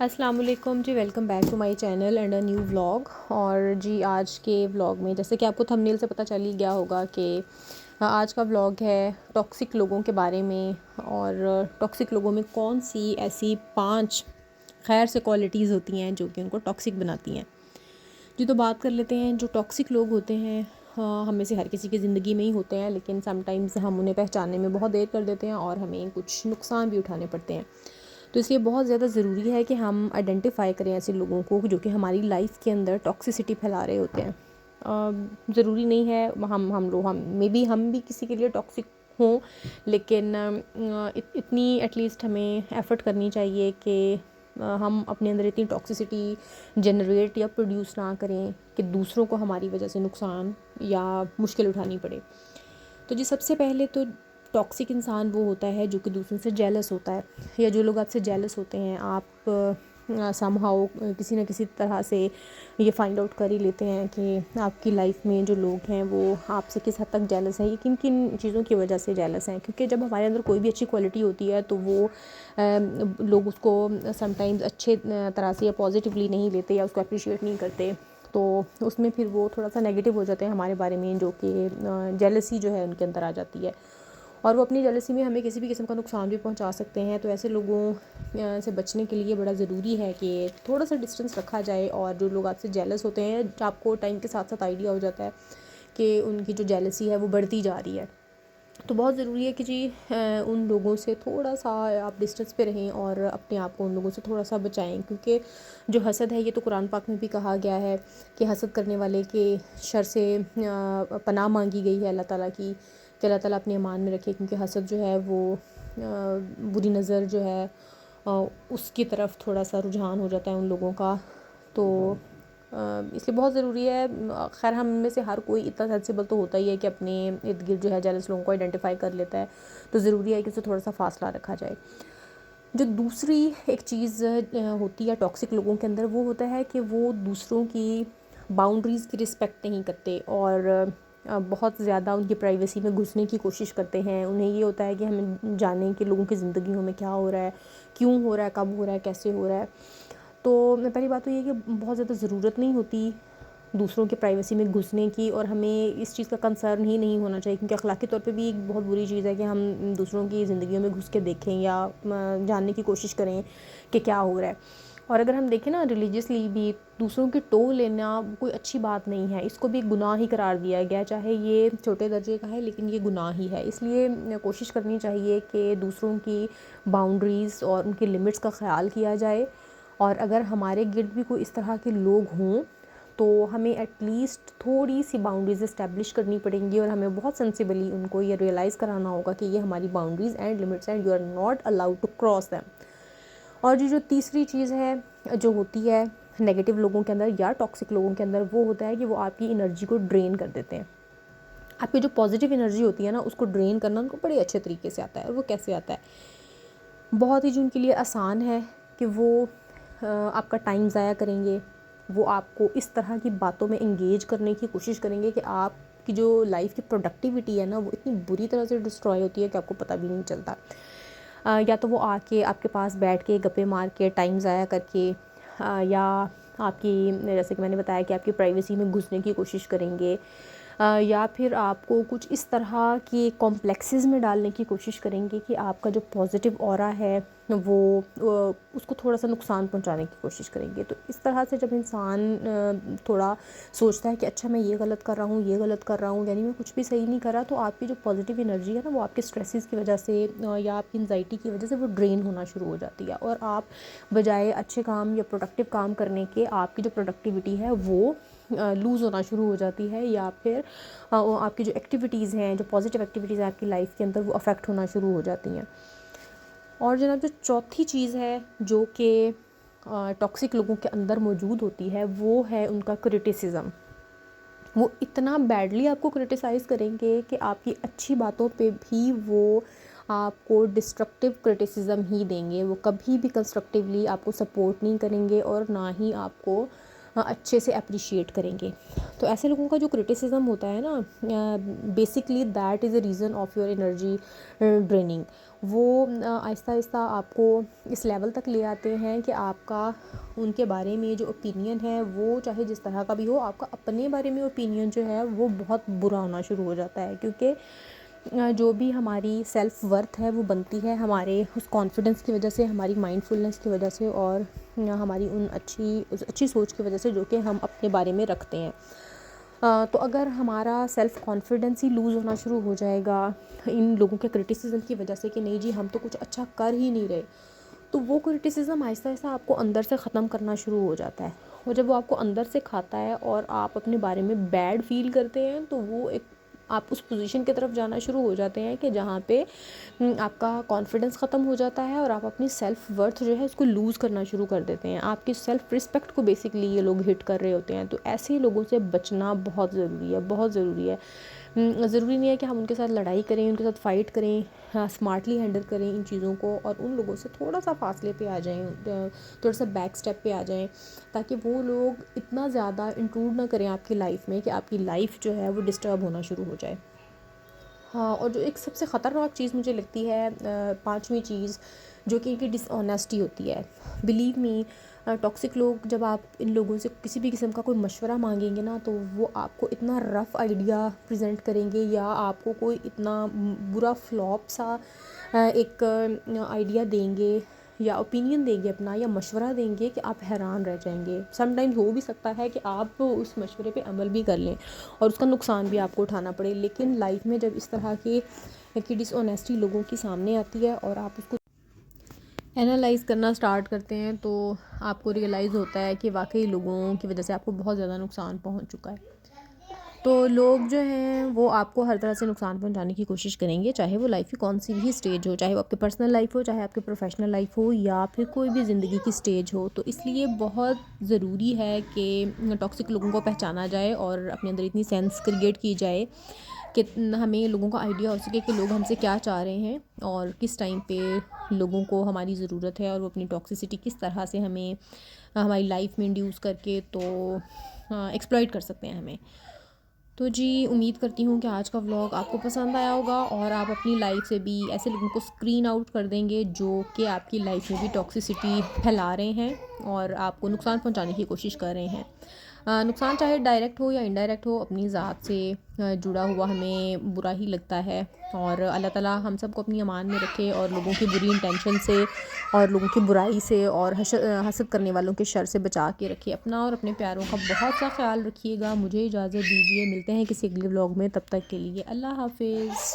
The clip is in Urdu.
السلام علیکم جی، welcome back to my channel and a new vlog. اور جی آج کے ولاگ میں جیسے کہ آپ کو تھمبنیل سے پتہ چل ہی گیا ہوگا کہ آج کا ولاگ ہے ٹاکسک لوگوں کے بارے میں. اور ٹاکسک لوگوں میں کون سی ایسی 5 خیر سے کوالٹیز ہوتی ہیں جو کہ ان کو ٹاکسک بناتی ہیں. جی تو بات کر لیتے ہیں. جو ٹاکسک لوگ ہوتے ہیں ہم میں سے ہر کسی کی زندگی میں ہی ہوتے ہیں، لیکن سم ٹائمز ہم انہیں پہچاننے میں بہت دیر کر دیتے ہیں اور ہمیں کچھ نقصان بھی اٹھانے پڑتے ہیں. تو اس لیے بہت زیادہ ضروری ہے کہ ہم آئیڈینٹیفائی کریں ایسے لوگوں کو جو کہ ہماری لائف کے اندر ٹاکسیسٹی پھیلا رہے ہوتے ہیں. ضروری نہیں ہے ہم لوگ مے بی ہم بھی کسی کے لیے ٹاکسک ہوں، لیکن اتنی ایٹ لیسٹ ہمیں ایفرٹ کرنی چاہیے کہ ہم اپنے اندر اتنی ٹاکسیسٹی جنریٹ یا پروڈیوس نہ کریں کہ دوسروں کو ہماری وجہ سے نقصان یا مشکل اٹھانی پڑے. تو جی سب سے پہلے تو ٹاکسک انسان وہ ہوتا ہے جو کہ دوسروں سے جیلس ہوتا ہے، یا جو لوگ آپ سے جیلس ہوتے ہیں آپ سم ہاؤ کسی نہ کسی طرح سے یہ فائنڈ آؤٹ کر ہی لیتے ہیں کہ آپ کی لائف میں جو لوگ ہیں وہ آپ سے کس حد تک جیلس ہیں، یہ کن کن چیزوں کی وجہ سے جیلس ہیں. کیونکہ جب ہمارے اندر کوئی بھی اچھی کوالٹی ہوتی ہے تو وہ لوگ اس کو سم ٹائمز اچھے طرح سے یا پازیٹیولی نہیں لیتے یا اس کو اپریشیٹ نہیں کرتے، تو اس میں پھر وہ تھوڑا سا نیگیٹو ہو جاتے ہیں ہمارے بارے میں، جو کہ جیلسی جو ہے ان کے اندر آ جاتی ہے اور وہ اپنی جیلسی میں ہمیں کسی بھی قسم کا نقصان بھی پہنچا سکتے ہیں. تو ایسے لوگوں سے بچنے کے لیے بڑا ضروری ہے کہ تھوڑا سا ڈسٹینس رکھا جائے. اور جو لوگ آپ سے جیلس ہوتے ہیں آپ کو ٹائم کے ساتھ ساتھ آئیڈیا ہو جاتا ہے کہ ان کی جو جیلسی ہے وہ بڑھتی جا رہی ہے، تو بہت ضروری ہے کہ جی ان لوگوں سے تھوڑا سا آپ ڈسٹینس پہ رہیں اور اپنے آپ کو ان لوگوں سے تھوڑا سا بچائیں. کیونکہ جو حسد ہے یہ تو قرآن پاک میں بھی کہا گیا ہے کہ حسد کرنے والے کے شر سے پناہ مانگی گئی ہے اللہ تعالیٰ کی، کہ اللہ تعالیٰ اپنے ایمان میں رکھے. کیونکہ حسد جو ہے وہ بری نظر جو ہے اس کی طرف تھوڑا سا رجحان ہو جاتا ہے ان لوگوں کا. تو اس لیے بہت ضروری ہے. خیر ہم میں سے ہر کوئی اتنا سینسیبل تو ہوتا ہی ہے کہ اپنے ارد گرد جو ہے جیلس لوگوں کو آئیڈینٹیفائی کر لیتا ہے، تو ضروری ہے کہ اسے تھوڑا سا فاصلہ رکھا جائے. جو دوسری ایک چیز ہوتی ہے ٹاکسک لوگوں کے اندر وہ ہوتا ہے کہ وہ دوسروں کی باؤنڈریز کی رسپیکٹ نہیں کرتے اور بہت زیادہ ان کی پرائیویسی میں گھسنے کی کوشش کرتے ہیں. انہیں یہ ہوتا ہے کہ ہمیں جانیں کہ لوگوں کی زندگیوں میں کیا ہو رہا ہے، کیوں ہو رہا ہے، کب ہو رہا ہے، کیسے ہو رہا ہے. تو پہلی بات تو یہ کہ بہت زیادہ ضرورت نہیں ہوتی دوسروں کی پرائیویسی میں گھسنے کی، اور ہمیں اس چیز کا کنسرن ہی نہیں ہونا چاہیے. کیونکہ اخلاقی طور پہ بھی ایک بہت بری چیز ہے کہ ہم دوسروں کی زندگیوں میں گھس کے دیکھیں یا جاننے کی کوشش کریں کہ کیا ہو رہا ہے. اور اگر ہم دیکھیں نا ریلیجیسلی بھی دوسروں کی ٹو لینا کوئی اچھی بات نہیں ہے، اس کو بھی ایک گناہ ہی قرار دیا گیا ہے، چاہے یہ چھوٹے درجے کا ہے لیکن یہ گناہ ہی ہے. اس لیے کوشش کرنی چاہیے کہ دوسروں کی باؤنڈریز اور ان کی لمٹس کا خیال کیا جائے. اور اگر ہمارے گرد بھی کوئی اس طرح کے لوگ ہوں تو ہمیں ایٹ لیسٹ تھوڑی سی باؤنڈریز اسٹیبلش کرنی پڑیں گی، اور ہمیں بہت سینسیبلی ان کو یہ ریئلائز کرانا ہوگا کہ یہ ہماری boundaries and limits and you are not allowed to cross them. اور جو تیسری چیز ہے جو ہوتی ہے نیگیٹو لوگوں کے اندر یا ٹاکسک لوگوں کے اندر، وہ ہوتا ہے کہ وہ آپ کی انرجی کو ڈرین کر دیتے ہیں. آپ کی جو پازیٹیو انرجی ہوتی ہے نا اس کو ڈرین کرنا ان کو بڑے اچھے طریقے سے آتا ہے. اور وہ کیسے آتا ہے؟ بہت ہی جو ان کے لیے آسان ہے کہ وہ آپ کا ٹائم ضائع کریں گے. وہ آپ کو اس طرح کی باتوں میں انگیج کرنے کی کوشش کریں گے کہ آپ کی جو لائف کی پروڈکٹیوٹی ہے نا وہ اتنی بری طرح سے ڈسٹروائے ہوتی ہے کہ آپ کو پتہ بھی نہیں چلتا. یا تو وہ آ کے آپ کے پاس بیٹھ کے گپے مار کے ٹائم ضائع کر کے، یا آپ کی جیسے کہ میں نے بتایا کہ آپ کی پرائیویسی میں گھسنے کی کوشش کریں گے، یا پھر آپ کو کچھ اس طرح کی کمپلیکسز میں ڈالنے کی کوشش کریں گے کہ آپ کا جو پازیٹیو آرا ہے وہ اس کو تھوڑا سا نقصان پہنچانے کی کوشش کریں گے. تو اس طرح سے جب انسان تھوڑا سوچتا ہے کہ اچھا میں یہ غلط کر رہا ہوں، یہ غلط کر رہا ہوں، یعنی میں کچھ بھی صحیح نہیں کر رہا، تو آپ کی جو پازیٹیو انرجی ہے نا وہ آپ کے اسٹریسز کی وجہ سے یا آپ کی انزائٹی کی وجہ سے وہ ڈرین ہونا شروع ہو جاتی ہے. اور آپ بجائے اچھے کام یا پروڈکٹیو کام کرنے کے آپ کی جو پروڈکٹیوٹی ہے وہ لوز ہونا شروع ہو جاتی ہے، یا پھر آپ کی جو ایکٹیویٹیز ہیں، جو پازیٹیو ایکٹیویٹیز ہیں آپ کی لائف کے اندر، وہ افیکٹ ہونا شروع ہو جاتی ہیں. اور جناب جو چوتھی چیز ہے جو کہ ٹاکسک لوگوں کے اندر موجود ہوتی ہے وہ ہے ان کا کرٹیسزم. وہ اتنا بیڈلی آپ کو کرٹیسائز کریں گے کہ آپ کی اچھی باتوں پہ بھی وہ آپ کو ڈسٹرکٹیو کرٹیسزم ہی دیں گے. وہ کبھی بھی کنسٹرکٹیولی آپ کو سپورٹ نہیں کریں گے اور نہ ہی آپ کو اچھے سے اپریشیٹ کریں گے. تو ایسے لوگوں کا جو کرٹیسزم ہوتا ہے نا basically that is a reason of your energy draining. وہ آہستہ آہستہ آپ کو اس لیول تک لے آتے ہیں کہ آپ کا ان کے بارے میں جو اوپینین ہے وہ چاہے جس طرح کا بھی ہو، آپ کا اپنے بارے میں اوپینین جو ہے وہ بہت برا ہونا شروع ہو جاتا ہے، کیونکہ جو بھی ہماری سیلف ورتھ ہے وہ بنتی ہے ہمارے اس کانفیڈنس کی وجہ سے، ہماری مائنڈ فلنس کی وجہ سے، اور ہماری ان اچھی سوچ کی وجہ سے جو کہ ہم اپنے بارے میں رکھتے ہیں۔ تو اگر ہمارا سیلف کانفیڈنس ہی لوز ہونا شروع ہو جائے گا ان لوگوں کے کرٹیسزم کی وجہ سے کہ نہیں جی ہم تو کچھ اچھا کر ہی نہیں رہے، تو وہ کرٹیسزم آہستہ آہستہ آپ کو اندر سے ختم کرنا شروع ہو جاتا ہے، اور جب وہ آپ کو اندر سے کھاتا ہے اور آپ اپنے بارے میں بیڈ فیل کرتے ہیں تو وہ ایک آپ اس پوزیشن کی طرف جانا شروع ہو جاتے ہیں کہ جہاں پہ آپ کا کانفیڈنس ختم ہو جاتا ہے اور آپ اپنی سیلف ورتھ جو ہے اس کو لوز کرنا شروع کر دیتے ہیں، آپ کی سیلف رسپیکٹ کو بیسکلی یہ لوگ ہٹ کر رہے ہوتے ہیں۔ تو ایسے لوگوں سے بچنا بہت ضروری ہے، بہت ضروری ہے۔ ضروری نہیں ہے کہ ہم ان کے ساتھ لڑائی کریں، ان کے ساتھ فائٹ کریں، اسمارٹلی ہینڈل کریں ان چیزوں کو، اور ان لوگوں سے تھوڑا سا فاصلے پہ آ جائیں، تھوڑا سا بیک اسٹیپ پہ آ جائیں، تاکہ وہ لوگ اتنا زیادہ انٹروڈ نہ کریں آپ کی لائف میں کہ آپ کی لائف جو ہے وہ ڈسٹرب ہونا شروع ہو جائے۔ ہاں، اور جو ایک سب سے خطرناک چیز مجھے لگتی ہے، پانچویں چیز، جو کہ ان کی ڈس آنیسٹی ہوتی ہے۔ بلیو می، ٹاکسک لوگ جب آپ ان لوگوں سے کسی بھی قسم کا کوئی مشورہ مانگیں گے نا تو وہ آپ کو اتنا رف آئیڈیا پریزنٹ کریں گے، یا آپ کو کوئی اتنا برا فلاپ سا ایک آئیڈیا دیں گے یا اوپینین دیں گے اپنا، یا مشورہ دیں گے کہ آپ حیران رہ جائیں گے۔ سم ٹائمز ہو بھی سکتا ہے کہ آپ اس مشورے پہ عمل بھی کر لیں اور اس کا نقصان بھی آپ کو اٹھانا پڑے، لیکن لائف میں جب اس طرح کی ڈس آنیسٹی لوگوں کی سامنے آتی ہے اور آپ اس کو اینالائز کرنا سٹارٹ کرتے ہیں تو آپ کو ریئلائز ہوتا ہے کہ واقعی لوگوں کی وجہ سے آپ کو بہت زیادہ نقصان پہنچ چکا ہے۔ تو لوگ جو ہیں وہ آپ کو ہر طرح سے نقصان پہنچانے کی کوشش کریں گے، چاہے وہ لائف کی کون سی بھی اسٹیج ہو، چاہے وہ آپ کی پرسنل لائف ہو، چاہے آپ کی پروفیشنل لائف ہو، یا پھر کوئی بھی زندگی کی اسٹیج ہو۔ تو اس لیے بہت ضروری ہے کہ ٹاکسک لوگوں کو پہچانا جائے اور اپنے اندر اتنی سینس کریٹ کی جائے کہ ہمیں لوگوں کا آئیڈیا ہو سکے کہ لوگ ہم سے کیا چاہ رہے ہیں اور کس ٹائم پہ لوگوں کو ہماری ضرورت ہے، اور وہ اپنی ٹاکسیسٹی کس طرح سے ہمیں ہماری لائف میں انڈیوس کر کے تو ایکسپلائٹ کر سکتے ہیں ہمیں۔ تو جی امید کرتی ہوں کہ آج کا ولاگ آپ کو پسند آیا ہوگا، اور آپ اپنی لائف سے بھی ایسے لوگوں کو اسکرین آؤٹ کر دیں گے جو کہ آپ کی لائف میں بھی ٹاکسیسٹی پھیلا رہے ہیں اور آپ کو نقصان پہنچانے کی کوشش کر رہے ہیں۔ نقصان چاہے ڈائریکٹ ہو یا انڈائریکٹ ہو، اپنی ذات سے جڑا ہوا ہمیں برا ہی لگتا ہے، اور اللہ تعالیٰ ہم سب کو اپنی امان میں رکھے اور لوگوں کی بری انٹینشن سے اور لوگوں کی برائی سے اور حسد کرنے والوں کے شر سے بچا کے رکھے۔ اپنا اور اپنے پیاروں کا بہت سا خیال رکھیے گا۔ مجھے اجازت دیجیے، ملتے ہیں کسی اگلے ولاگ میں، تب تک کے لیے اللہ حافظ۔